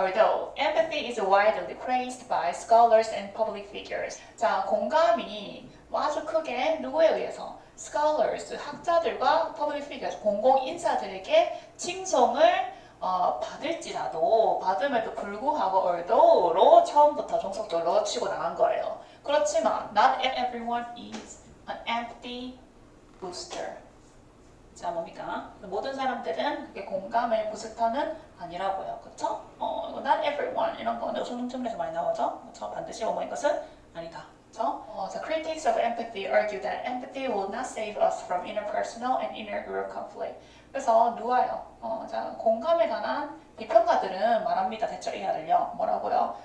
Although empathy is widely praised by scholars and public figures. 자, 공감이 아주 크게 누구에 의해서? scholars, 학자들과 public figures, 공공 인사들에게 칭송을 받을지라도 받음에도 불구하고 although로 처음부터 종속절로 치고 나간 거예요. 그렇지만 not everyone is an empathy booster. 자, 뭡니까? 모든 사람들은 그게 공감의 부스터는 아니라고요. 그쵸? not everyone 이런 거는 우승중에서 많이 나오죠? 그쵸? 반드시 뭐인 것은 아니다. 그쵸? The critics of empathy argue that empathy will not save us from interpersonal and intergroup conflict. 그래서 누가요? 자, 공감에 관한 비평가들은 말합니다. 대처 이하를요. 뭐라고요?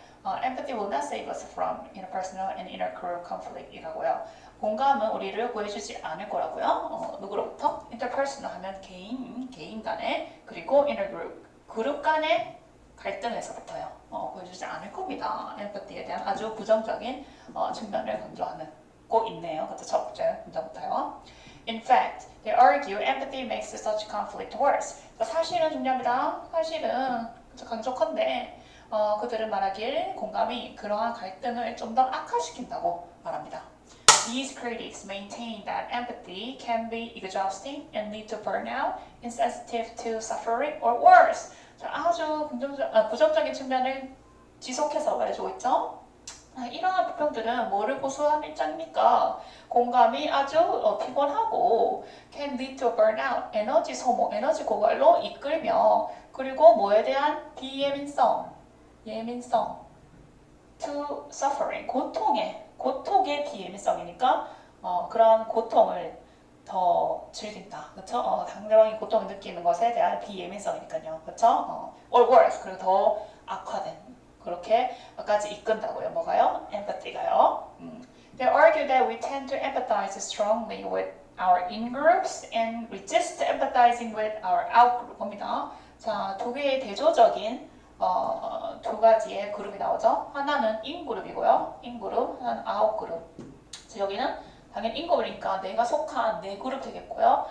Empathy will not save us from interpersonal and intergroup conflict 이라고요. 공감은 우리를 구해주지 않을 거라고요. 누구로부터? interpersonal 하면 개인 간에, 그리고 intergroup, 그룹 간의 갈등에서부터요. 구해주지 않을 겁니다. empathy에 대한 아주 부정적인 측면을 강조하고 있네요. 그쵸? 첫 번째 문장부터요. In fact, they argue empathy makes such conflict worse. 사실은 중요합니다. 사실은 강조컨대 그들은 말하길 공감이 그러한 갈등을 좀 더 악화시킨다고 말합니다. These critics maintain that empathy can be exhausting and lead to burnout, insensitive to suffering, or worse. 자, 아주 부정적인 측면을 지속해서 말해주고 있죠. 이러한 비평들은 뭐를 고수한 입장입니까? 공감이 아주 피곤하고 can lead to burnout, 에너지 소모, 에너지 고갈로 이끌며, 그리고 뭐에 대한 예민성, to suffering, 고통의 비예민성이니까 그런 고통을 더 즐긴다. 그렇죠? 상대방이 고통을 느끼는 것에 대한 비예민성이니까요. 그렇죠? or worse, 그리고 더 악화된 그렇게까지 이끈다고요. 뭐가요? empathy가요. They argue that we tend to empathize strongly with our in-groups and resist empathizing with our out-group 겁니다. 자, 두 개의 대조적인 두 가지의 그룹이 나오죠. 하나는 in-그룹이고요. in-그룹, 하나는 out-그룹. 여기는 당연히 in-그룹이니까 내가 속한 내 그룹 되겠고요.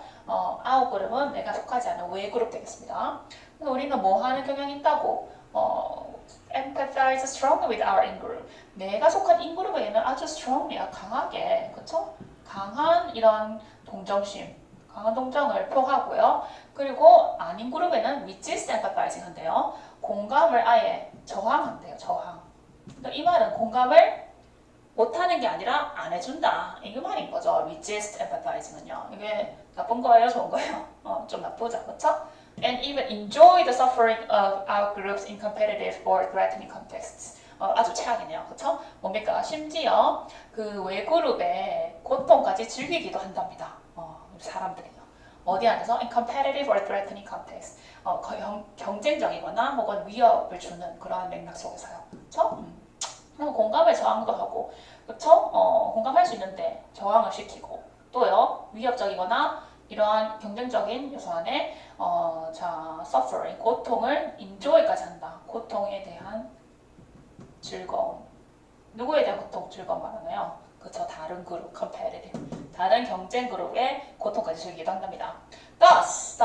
out-그룹은 내가 속하지 않은 외 그룹 되겠습니다. 그래서 우리는 뭐 하는 경향이 있다고? empathize strongly with our in-group. 내가 속한 in-그룹에게는 아주 strongly, 강하게, 그쵸? 강한 이런 동정심, 강한 동정을 표하고요. 그리고 아닌 그룹에는 resist empathizing 한대요. 공감을 아예 저항한대요. 저항. 그러니까 이 말은 공감을 못하는 게 아니라 안 해준다. 이 말인 거죠. resist empathizing은요. 이게 나쁜 거예요? 좋은 거예요? 좀 나쁘죠. 그렇죠? And even enjoy the suffering of our groups in competitive or threatening contexts. 아주 최악이네요. 그렇죠? 뭡니까? 심지어 그 외그룹의 고통까지 즐기기도 한답니다. 사람들이요. 어디 안에서? In competitive or threatening context. 경쟁적이거나 혹은 위협을 주는 그러한 맥락 속에서요. 그렇죠? 공감을 저항도 하고, 그렇죠? 공감할 수 있는데 저항을 시키고, 또요 위협적이거나 이러한 경쟁적인 요소 안에 suffering, 고통을 enjoy까지 한다. 고통에 대한 즐거움. 누구에 대한 고통, 즐거움 말하나요? 그렇죠. 다른 그룹, competitive. 다른 경쟁 그룹의 고통까지 즐기기도 한답니다. Thus,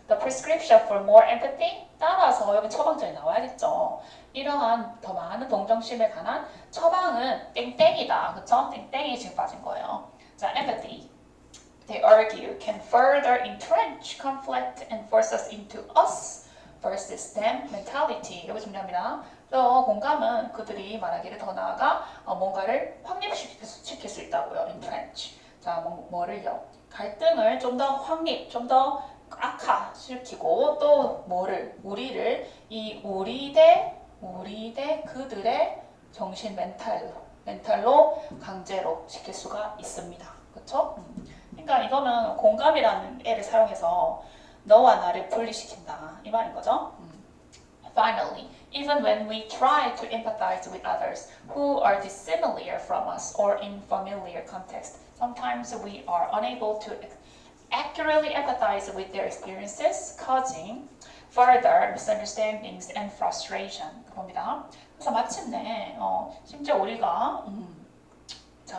the prescription for more empathy. 따라서 여기 처방전이 나와야겠죠. 이러한 더 많은 동정심에 관한 처방은 땡땡이다. 그렇죠? 땡땡이 지금 빠진 거예요. 자, empathy. They argue can further entrench conflict and force us into us versus them mentality. 여기 중요합니다. 공감은 그들이 말하기를 더 나아가 뭔가를 확립시킬 수 있다고요. entrench. 자, 뭐를요? 갈등을 좀 더 좀 더 악화시키고 또 우리를 우리 대 그들의 정신 멘탈로 강제로 시킬 수가 있습니다. 그렇죠? 그러니까 이거는 공감이라는 애를 사용해서 너와 나를 분리시킨다 이 말인 거죠. Finally, even when we try to empathize with others who are dissimilar from us or in familiar context, sometimes we are unable to accurately empathize with their experiences, causing further misunderstandings and frustration. 봅니다. 그래서 마침내 심지어 우리가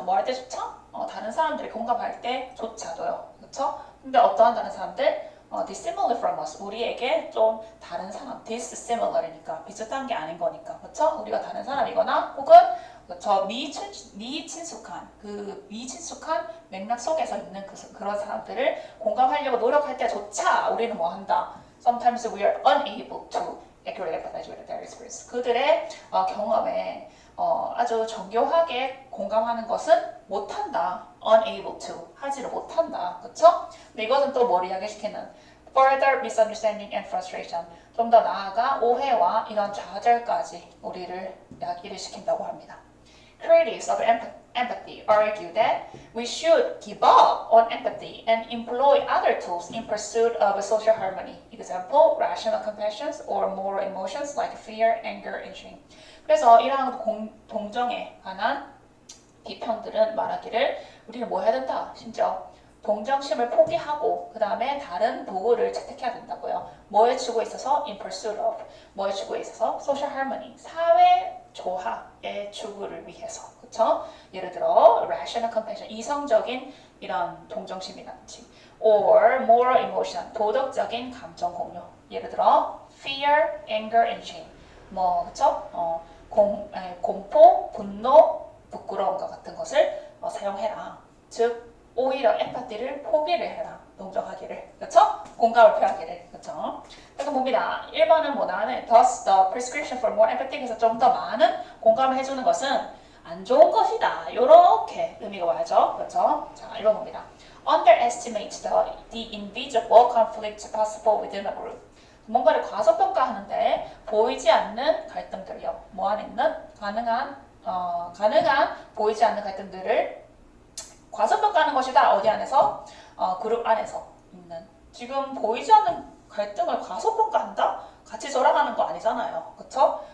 뭐 할 때조차 다른 사람들이 공감할 때조차도요. 그렇죠? 근데 어떠한 다른 사람들? dissimilar from us. 우리에게 좀 다른 사람. dissimilar이니까 비슷한 게 아닌 거니까. 그렇죠? 우리가 다른 사람이거나 혹은 저 미친숙한 그 미친숙한 맥락 속에서 있는 그런 사람들을 공감하려고 노력할 때조차 우리는 뭐 한다. Sometimes we are unable to accurately empathize with their experience. 그들의 경험에 아주 정교하게 공감하는 것은 못한다. unable to 하지를 못한다. 그렇죠? 근데 이것은 또 뭘 이야기시키는 further misunderstanding and frustration. 좀 더 나아가 오해와 이런 좌절까지 우리를 이야기를 시킨다고 합니다. Critics of empathy argue that we should give up on empathy and employ other tools in pursuit of social harmony. Example, rational compassions or moral emotions like fear, anger, and shame. 그래서 이러한 동정에 관한 비평들은 말하기를 우리는 뭐 해야 된다. 심지어 동정심을 포기하고 그 다음에 다른 도구를 채택해야 된다고요. 뭐에 주고 있어서 in pursuit of, 뭐에 주고 있어서 social harmony, 사회 조화의 추구를 위해서. 그쵸? 예를 들어 rational compassion, 이성적인 이런 동정심이라든지 or moral emotion, 도덕적인 감정 공유. 예를 들어 fear, anger, and shame. 그쵸? 공포, 분노, 부끄러움 같은 것을 사용해라. 즉 오히려 에mpa티를 포기를 해라. 동정하기를. 그렇죠? 공감을 표하기를. 그렇죠? 그래서 봅니다. 1번은 뭐냐면 thus the prescription for more empathy. 그래서 좀 더 많은 공감을 해주는 것은 안 좋은 것이다. 이렇게 의미가 와야죠. 그렇죠? 자, 1번 봅니다. Underestimate the invisible conflict possible within a group. 뭔가를 과소평가하는데 보이지 않는 갈등들이요. 뭐 안에 있는 가능한 보이지 않는 갈등들을 과소평가하는 것이다. 어디 안에서? 그룹 안에서 있는. 지금 보이지 않는 갈등을 과소평가한다? 같이 절하는 거 아니잖아요. 그쵸?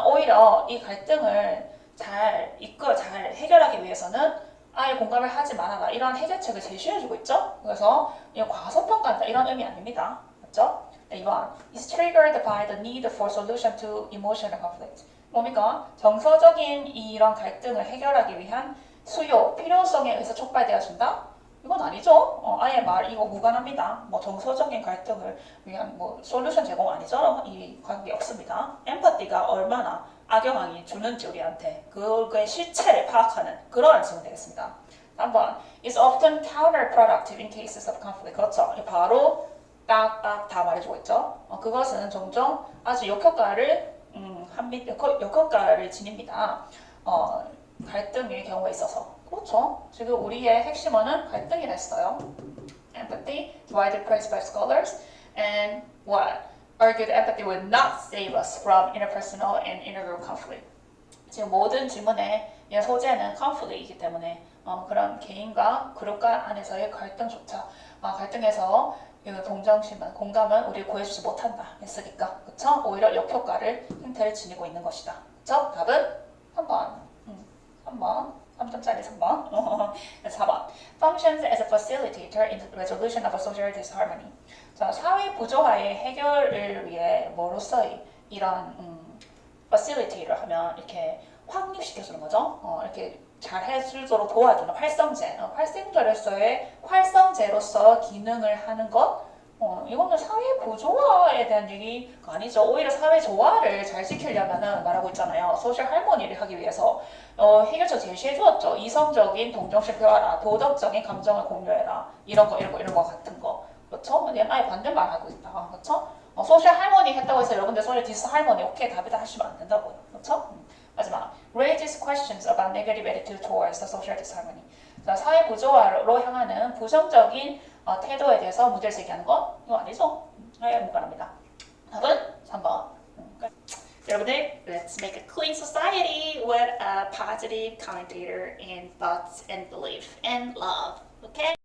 오히려 이 갈등을 잘 해결하기 위해서는 아예 공감을 하지 말아라. 이런 해결책을 제시해주고 있죠? 그래서 이거 과소평가한다. 이런 의미 아닙니다. 맞죠? 2번. is triggered by the need for solution to emotional conflict. 뭡니까? 정서적인 이런 갈등을 해결하기 위한 수요, 필요성에 의해서 촉발되어진다? 이건 아니죠. 아예 이거 무관합니다. 정서적인 갈등을 위한 솔루션 제공 아니죠. 이 관계 없습니다. 엠파티가 얼마나 악영향이 주는지 우리한테 그의 실체를 파악하는 그러한 질문 되겠습니다. 3번. is often counterproductive in cases of conflict. 그렇죠. 바로 딱 다 말해주고 있죠. 그것은 종종 아주 역효과를 지닙니다. 갈등의 경우에 있어서. 그렇죠. 지금 우리의 핵심어는 갈등이라 했어요. Empathy, widely praised by scholars, and what? Argued empathy will not save us from interpersonal and intergroup conflict. 지금 모든 질문의 소재는 conflict이기 때문에 그런 개인과 그룹과 안에서의 갈등조차 갈등에서 동정심은 공감은 우리 구해주지 못한다 했으니까 그쵸? 오히려 역효과를 형태를 지니고 있는 것이다. 그쵸? 답은 3번. 3점짜리 3번. 4번. Functions as a facilitator in the resolution of a social disharmony. 자, 사회 부조화의 해결을 위해 뭐로서의 이런 facilitator 하면 이렇게 확립시켜주는 거죠. 이렇게 잘 해주도록 도와주는 활성제로서의 기능을 하는 것. 이거는 사회 부조화에 대한 얘기가 아니죠. 오히려 사회 조화를 잘 지키려면은 말하고 있잖아요. 소셜 할머니를 하기 위해서 해결책 제시해 주었죠. 이성적인 동정심 표하라, 도덕적인 감정을 공유해라, 이런 거 같은 거. 그렇죠? 얘는 아예 반대말 하고 있다. 그렇죠? 소셜 할머니 했다고 해서 여러분들 소셜 디스 할머니 오케이 답이다 하시면 안 된다고요. 그렇죠? 마지막. Raises questions about negative attitude towards the social disharmony. 자, 사회 부조화로 향하는 부정적인 태도에 대해서 문제를 제기하는 것? 이거 아니죠? 아예 무관합니다. 답은 3번. 여러분들, let's make a clean society with a positive commentator in thoughts and belief and love. Okay?